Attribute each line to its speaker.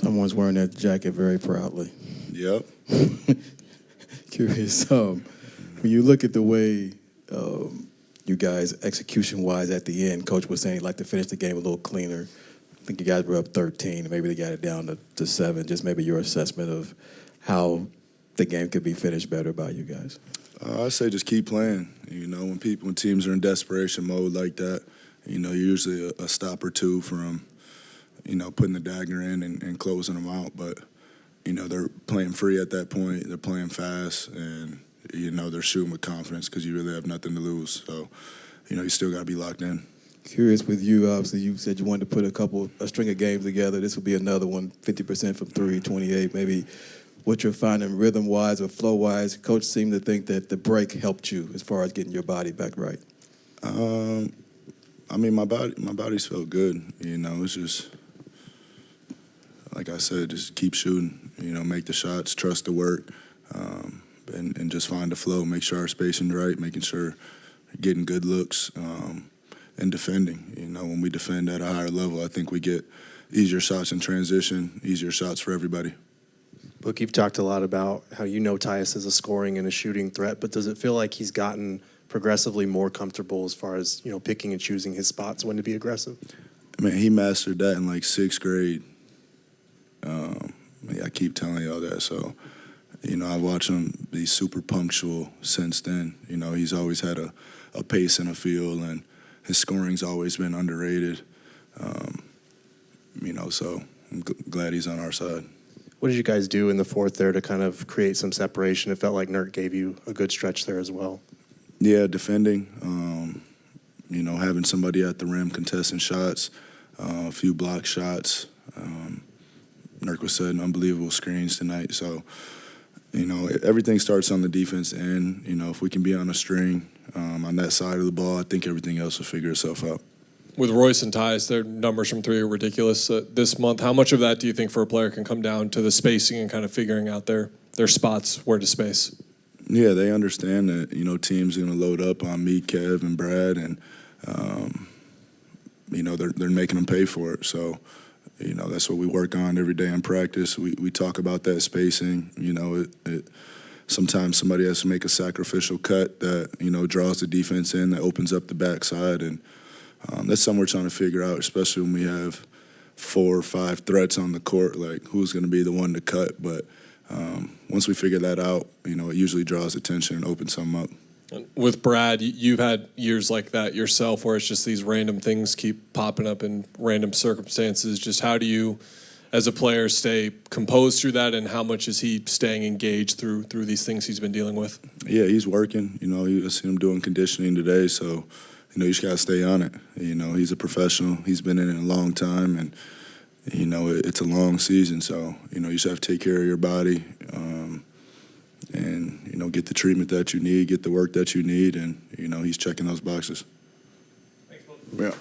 Speaker 1: Someone's wearing that jacket very proudly.
Speaker 2: Yep.
Speaker 1: Curious, when you look at the way you guys, execution-wise at the end, Coach was saying he'd like to finish the game a little cleaner. I think you guys were up 13, maybe they got it down to 7. Just maybe your assessment of how the game could be finished better by you guys.
Speaker 2: I say just keep playing. You know, when teams are in desperation mode like that, you know, usually a stop or two from, you know, putting the dagger in and closing them out. But, you know, they're playing free at that point. They're playing fast, and, you know, they're shooting with confidence because you really have nothing to lose. So, you know, you still got to be locked in.
Speaker 1: Curious with you, obviously, you said you wanted to put a string of games together. This would be another one, 50% from 3, 28, maybe. What you're finding rhythm-wise or flow-wise, Coach seemed to think that the break helped you as far as getting your body back right.
Speaker 2: I mean, my body's felt good. You know, it's just, like I said, just keep shooting. You know, make the shots, trust the work, and just find the flow. Make sure our spacing's right, making sure getting good looks, and defending. You know, when we defend at a higher level, I think we get easier shots in transition, easier shots for everybody.
Speaker 3: Book, you've talked a lot about how you know Tyus is a scoring and a shooting threat, but does it feel like he's gotten progressively more comfortable as far as, you know, picking and choosing his spots when to be aggressive?
Speaker 2: I mean, he mastered that in like 6th grade. I keep telling y'all that. So, you know, I watch him be super punctual since then. You know, he's always had a pace and a feel, and his scoring's always been underrated. You know, so I'm glad he's on our side.
Speaker 3: What did you guys do in the fourth there to kind of create some separation? It felt like Nurk gave you a good stretch there as well.
Speaker 2: Yeah, defending, you know, having somebody at the rim contesting shots, a few block shots. Nurk was setting unbelievable screens tonight. So, you know, everything starts on the defense end. You know, if we can be on a string on that side of the ball, I think everything else will figure itself out.
Speaker 4: With Royce and Tyus, their numbers from 3 are ridiculous this month. How much of that do you think for a player can come down to the spacing and kind of figuring out their spots, where to space?
Speaker 2: Yeah, they understand that, you know, teams are going to load up on me, Kev, and Brad, and, you know, they're making them pay for it. So, you know, that's what we work on every day in practice. We talk about that spacing. You know, sometimes somebody has to make a sacrificial cut that, you know, draws the defense in, that opens up the backside, and that's something we're trying to figure out, especially when we have 4 or 5 threats on the court, like who's going to be the one to cut. But once we figure that out, you know, it usually draws attention and opens something up.
Speaker 4: With Brad, you've had years like that yourself where it's just these random things keep popping up in random circumstances. Just how do you, as a player, stay composed through that, and how much is he staying engaged through these things he's been dealing with?
Speaker 2: Yeah, he's working. You know, I see him doing conditioning today, so, you know, you just got to stay on it. You know, he's a professional. He's been in it a long time, and, you know, it's a long season. So, you know, you just have to take care of your body and, you know, get the treatment that you need, get the work that you need, and, you know, he's checking those boxes.
Speaker 4: Thanks,
Speaker 2: Yeah.